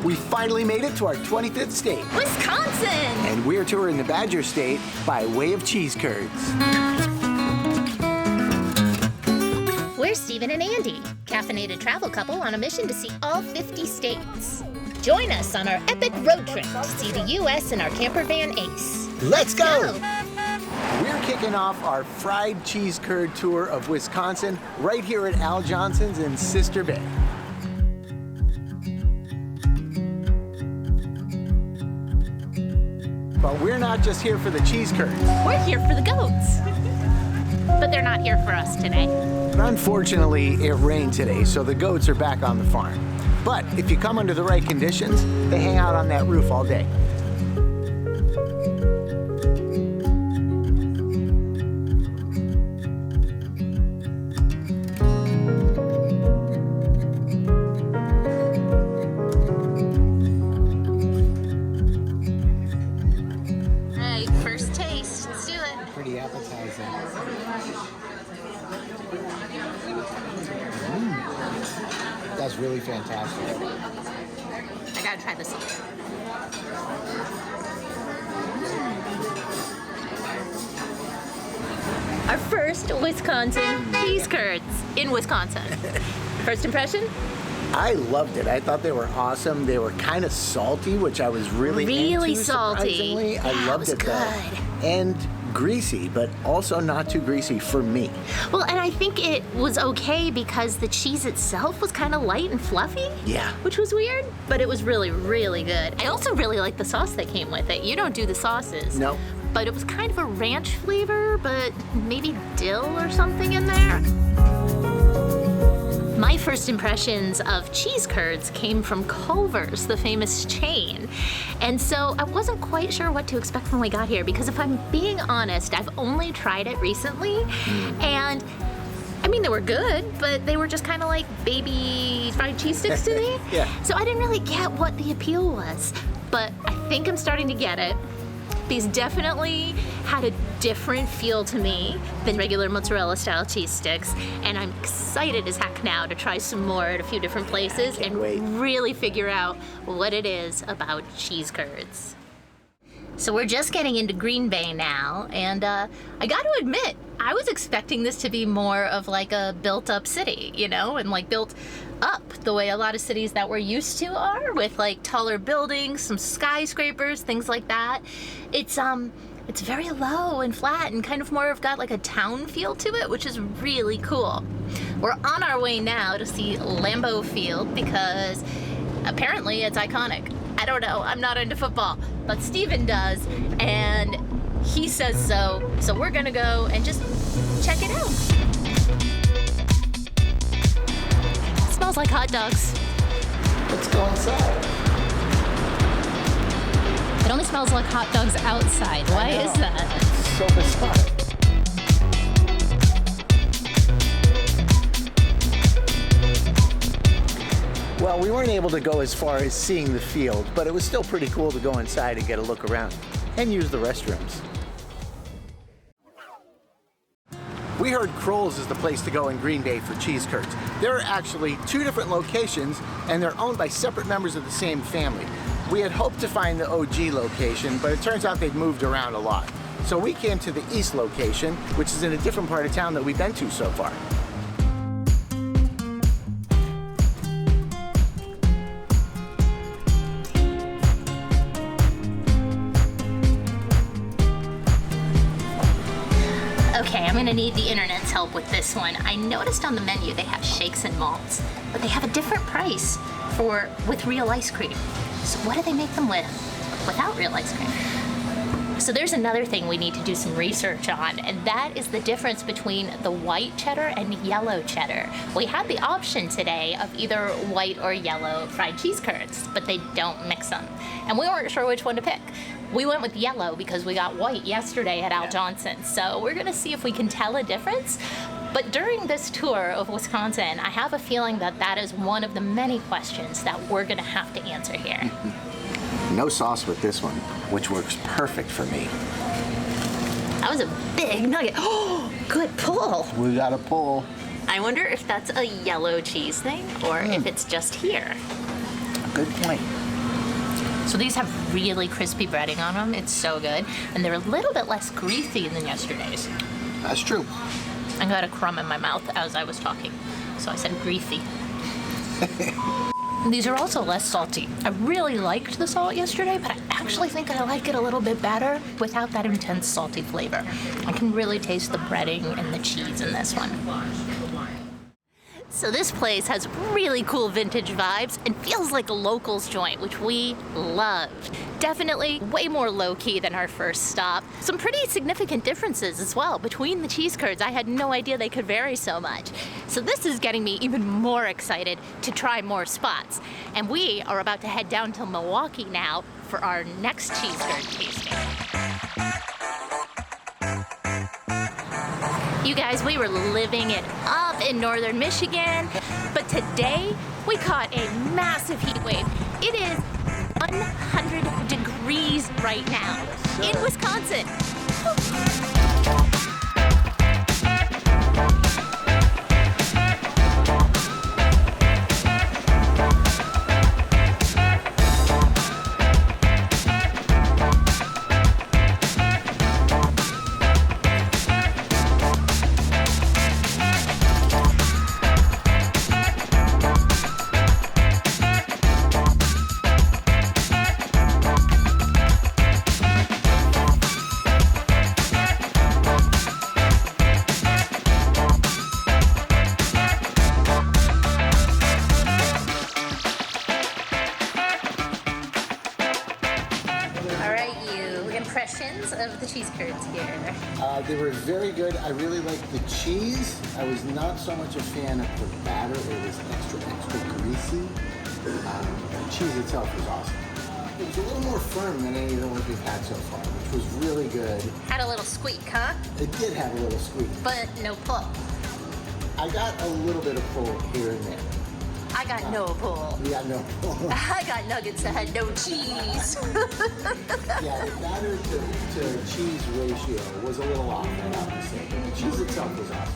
We finally made it to our 25th state. Wisconsin! And we're touring the Badger State by way of cheese curds. We're Stephen and Andy, caffeinated travel couple on a mission to see all 50 states. Join us on our epic road trip to see the U.S. in our camper van Ace. Let's go! We're kicking off our fried cheese curd tour of Wisconsin right here at Al Johnson's in Sister Bay. But we're not just here for the cheese curds. We're here for the goats. But they're not here for us today. Unfortunately, it rained today, so the goats are back on the farm. But if you come under the right conditions, they hang out on that roof all day. Pretty appetizing. That's really fantastic. I gotta try this one. Our first Wisconsin cheese curds in Wisconsin. First impression? I loved it. I thought they were awesome. They were kind of salty, which I was really into, salty. Surprisingly. I loved it though. And greasy, but also not too greasy for me. Well, and I think it was okay because the cheese itself was kind of light and fluffy. Yeah. Which was weird, but it was really, really good. I also really liked the sauce that came with it. You don't do the sauces. No. But it was kind of a ranch flavor, but maybe dill or something in there. My first impressions of cheese curds came from Culver's, the famous chain. And so I wasn't quite sure what to expect when we got here because if I'm being honest, I've only tried it recently and I mean, they were good, but they were just kind of like baby fried cheese sticks to me. Yeah. So I didn't really get what the appeal was, but I think I'm starting to get it. These definitely had a different feel to me than regular mozzarella style cheese sticks, and I'm excited as heck now to try some more at a few different places and really figure out what it is about cheese curds. So we're just getting into Green Bay now, and I got to admit, I was expecting this to be more of like a built-up city, you know, and like built up the way a lot of cities that we're used to are, with like taller buildings, some skyscrapers, things like that. It's very low and flat and kind of more of got like a town feel to it, which is really cool. We're on our way now to see Lambeau Field because apparently it's iconic. I don't know, I'm not into football, but Steven does, and he says so. So we're gonna go and just check it out. It smells like hot dogs. Let's go inside. It only smells like hot dogs outside. Why is that? It's so bizarre. Well, we weren't able to go as far as seeing the field, but it was still pretty cool to go inside and get a look around and use the restrooms. We heard Kroll's is the place to go in Green Bay for cheese curds. There are actually two different locations, and they're owned by separate members of the same family. We had hoped to find the OG location, but it turns out they've moved around a lot. So we came to the East location, which is in a different part of town that we've been to so far. Okay, I'm gonna need the internet's help with this one. I noticed on the menu they have shakes and malts, but they have a different price with real ice cream. So what do they make them with without real ice cream? So there's another thing we need to do some research on, and that is the difference between the white cheddar and yellow cheddar. We had the option today of either white or yellow fried cheese curds, but they don't mix them. And we weren't sure which one to pick. We went with yellow because we got white yesterday at Al Johnson's. So we're gonna see if we can tell a difference. But during this tour of Wisconsin, I have a feeling that that is one of the many questions that we're gonna have to answer here. No sauce with this one, which works perfect for me. That was a big nugget. Oh, good pull. We got a pull. I wonder if that's a yellow cheese thing or if it's just here. Good point. So these have really crispy breading on them. It's so good. And they're a little bit less greasy than yesterday's. That's true. I got a crumb in my mouth as I was talking, so I said greasy. These are also less salty. I really liked the salt yesterday, but I actually think I like it a little bit better without that intense salty flavor. I can really taste the breading and the cheese in this one. So this place has really cool vintage vibes and feels like a locals joint, which we loved. Definitely way more low-key than our first stop. Some pretty significant differences as well between the cheese curds. I had no idea they could vary so much. So this is getting me even more excited to try more spots. And we are about to head down to Milwaukee now for our next cheese curd tasting. You guys, we were living it up in northern Michigan, but today we caught a massive heat wave. It is 100 degrees right now in Wisconsin. Impressions of the cheese curds here. They were very good. I really liked the cheese. I was not so much a fan of the batter. It was extra greasy. The cheese itself was awesome. It was a little more firm than any of the ones we've had so far, which was really good. Had a little squeak, huh? It did have a little squeak. But no pull. I got a little bit of pull here and there. I got no pull. You got no pull. I got nuggets that had no cheese. Yeah, the batter to cheese ratio was a little off, I have to say. But the cheese itself was awesome.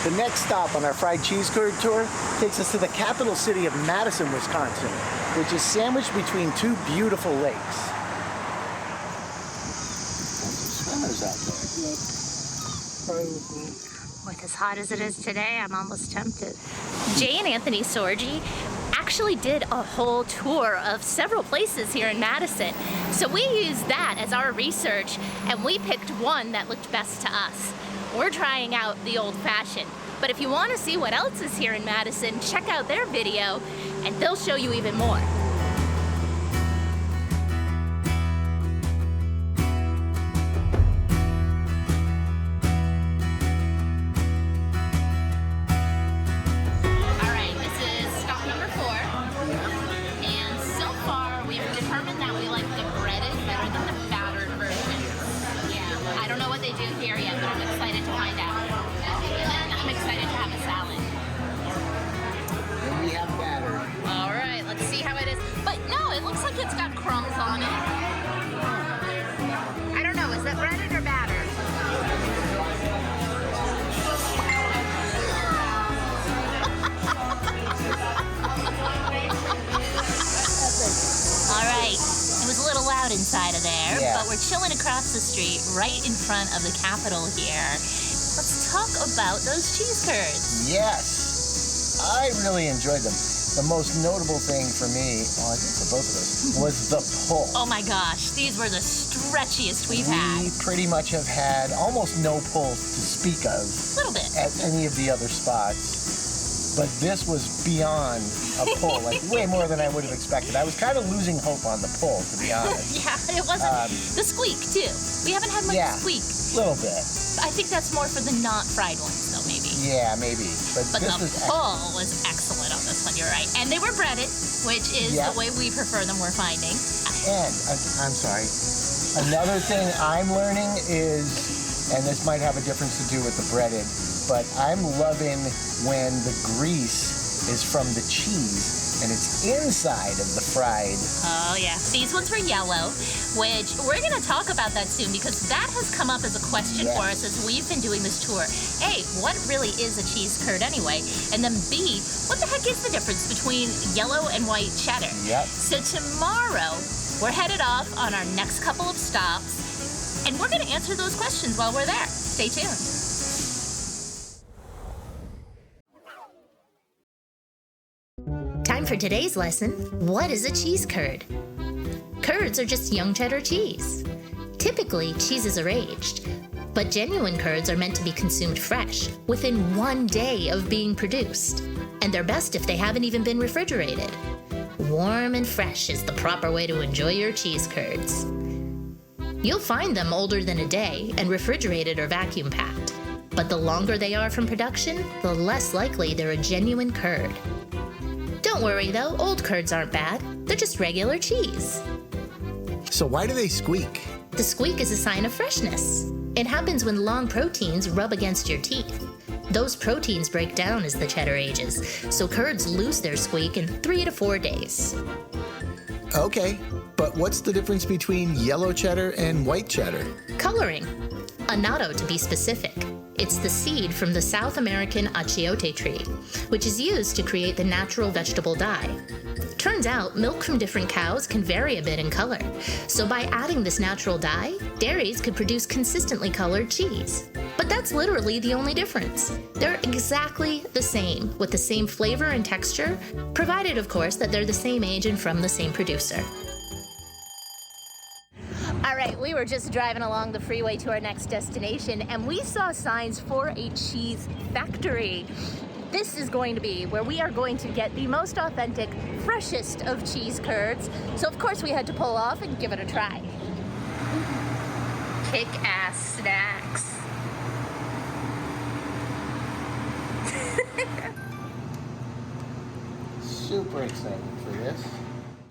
The next stop on our fried cheese curd tour takes us to the capital city of Madison, Wisconsin, which is sandwiched between two beautiful lakes. Some swimmers out there. With as hot as it is today, I'm almost tempted. Jay and Anthony Sorgi actually did a whole tour of several places here in Madison. So we used that as our research, and we picked one that looked best to us. We're trying out the old-fashioned. But if you want to see what else is here in Madison, check out their video, and they'll show you even more. It's got crumbs on it. I don't know, is that breaded or battered? All right, it was a little loud inside of there, but we're chilling across the street right in front of the Capitol here. Let's talk about those cheese curds. Yes, I really enjoyed them. The most notable thing for me, well, I think for both of us, was the pull. Oh my gosh, these were the stretchiest we've had. We pretty much have had almost no pulls to speak of. A little bit. At any of the other spots. But this was beyond a pull, like way more than I would have expected. I was kind of losing hope on the pull, to be honest. Yeah, it wasn't. The squeak, too. We haven't had much squeak. A little bit. I think that's more for the not fried ones, though, maybe. Yeah, maybe. But the was pull was excellent on this one, you're right. And they were breaded, which is the way we prefer them, we're finding. And, I'm sorry, another thing I'm learning is, and this might have a difference to do with the breaded, but I'm loving when the grease is from the cheese And it's inside of the fried. Oh yeah. These ones were yellow, which we're gonna talk about that soon because that has come up as a question for us as we've been doing this tour. A, what really is a cheese curd anyway? And then B, what the heck is the difference between yellow and white cheddar? Yep. So tomorrow, we're headed off on our next couple of stops, and we're gonna answer those questions while we're there. Stay tuned. Time for today's lesson. What is a cheese curd? Curds are just young cheddar cheese. Typically, cheeses are aged, but genuine curds are meant to be consumed fresh, within 1 day of being produced. And they're best if they haven't even been refrigerated. Warm and fresh is the proper way to enjoy your cheese curds. You'll find them older than a day and refrigerated or vacuum packed. But the longer they are from production, the less likely they're a genuine curd. Don't worry though, old curds aren't bad. They're just regular cheese. So why do they squeak? The squeak is a sign of freshness. It happens when long proteins rub against your teeth. Those proteins break down as the cheddar ages, so curds lose their squeak in 3 to 4 days. Okay, but what's the difference between yellow cheddar and white cheddar? Coloring. Annatto to be specific. It's the seed from the South American achiote tree, which is used to create the natural vegetable dye. Turns out, milk from different cows can vary a bit in color. So by adding this natural dye, dairies could produce consistently colored cheese. But that's literally the only difference. They're exactly the same, with the same flavor and texture, provided of course that they're the same age and from the same producer. All right, we were just driving along the freeway to our next destination and we saw signs for a cheese factory. This is going to be where we are going to get the most authentic, freshest of cheese curds. So of course we had to pull off and give it a try. Kick-ass snacks. Super excited for this.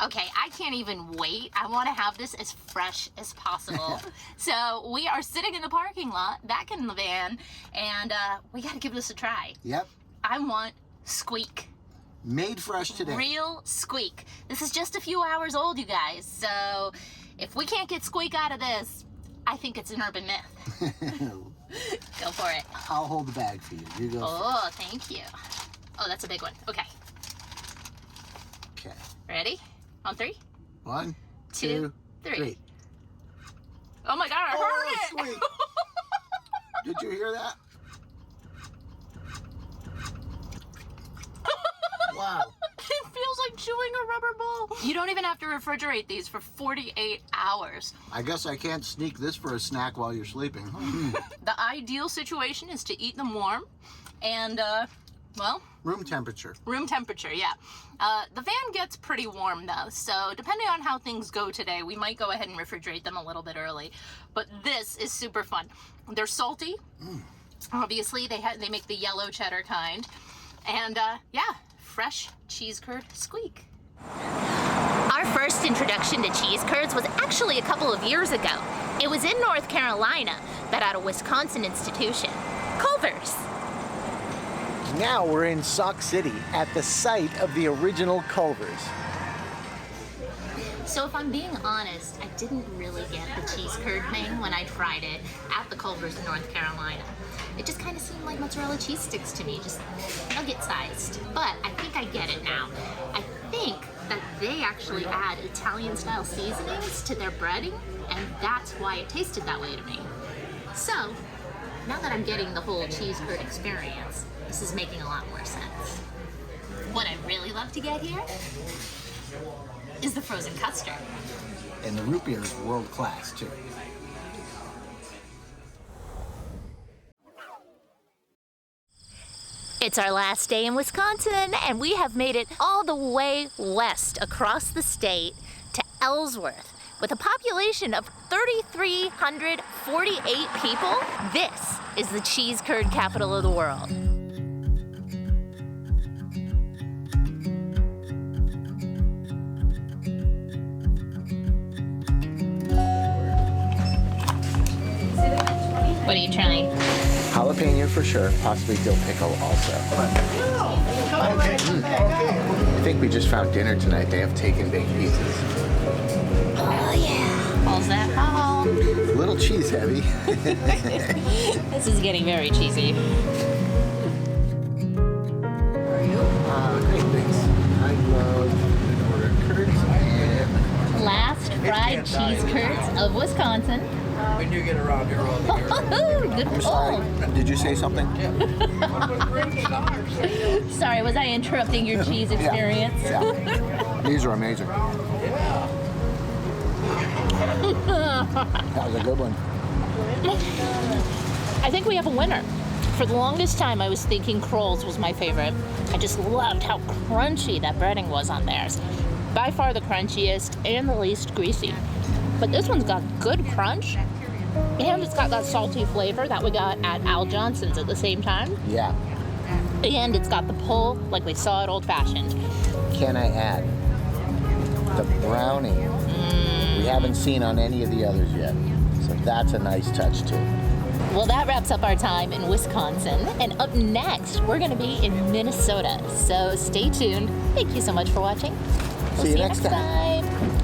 Okay, I can't even wait. I want to have this as fresh as possible. So we are sitting in the parking lot, back in the van, and we got to give this a try. Yep. I want squeak. Made fresh today. Real squeak. This is just a few hours old, you guys. So if we can't get squeak out of this, I think it's an urban myth. Go for it. I'll hold the bag for you. You go. Oh, thank you. Oh, that's a big one. Okay. Okay. Ready? On 3? 1, 2, 2, 3. 3. Oh my God, I heard it! Sweet. Did you hear that? Wow. It feels like chewing a rubber ball. You don't even have to refrigerate these for 48 hours. I guess I can't sneak this for a snack while you're sleeping. The ideal situation is to eat them warm and, well... Room temperature. Room temperature, yeah. The van gets pretty warm though, so depending on how things go today, we might go ahead and refrigerate them a little bit early. But this is super fun. They're salty. Obviously, they make the yellow cheddar kind. And, yeah, fresh cheese curd squeak. Our first introduction to cheese curds was actually a couple of years ago. It was in North Carolina, but at a Wisconsin institution, Culver's. Now we're in Sauk City at the site of the original Culvers. So if I'm being honest, I didn't really get the cheese curd thing when I tried it at the Culver's in North Carolina. It just kind of seemed like mozzarella cheese sticks to me, just nugget-sized. But I think I get it now. I think that they actually add Italian-style seasonings to their breading, and that's why it tasted that way to me. So, now that I'm getting the whole cheese curd experience, this is making a lot more sense. What I'd really love to get here is the frozen custard. And the root beer is world class too. It's our last day in Wisconsin, and we have made it all the way west across the state to Ellsworth. With a population of 3,348 people, this is the cheese curd capital of the world. What are you trying? Jalapeno for sure, possibly dill pickle also. Okay. I think we just found dinner tonight. They have take and bake pizzas. Oh yeah. How's that home? A little cheese heavy. This is getting very cheesy. Great, thanks. I love an order curds and Last fried cheese curds of Wisconsin. When you get around here all the year. Good I'm pull. sorry. Did you say something? Sorry, was I interrupting your cheese experience? Yeah. These are amazing. That was a good one. I think we have a winner. For the longest time, I was thinking Kroll's was my favorite. I just loved how crunchy that breading was on theirs. By far the crunchiest and the least greasy. But this one's got good crunch, and it's got that salty flavor that we got at Al Johnson's at the same time. Yeah. And it's got the pull like we saw at Old Fashioned. Can I add the brownie? We haven't seen on any of the others yet. So that's a nice touch too. Well, that wraps up our time in Wisconsin. And up next, we're going to be in Minnesota. So stay tuned. Thank you so much for watching. We'll See you next time. time.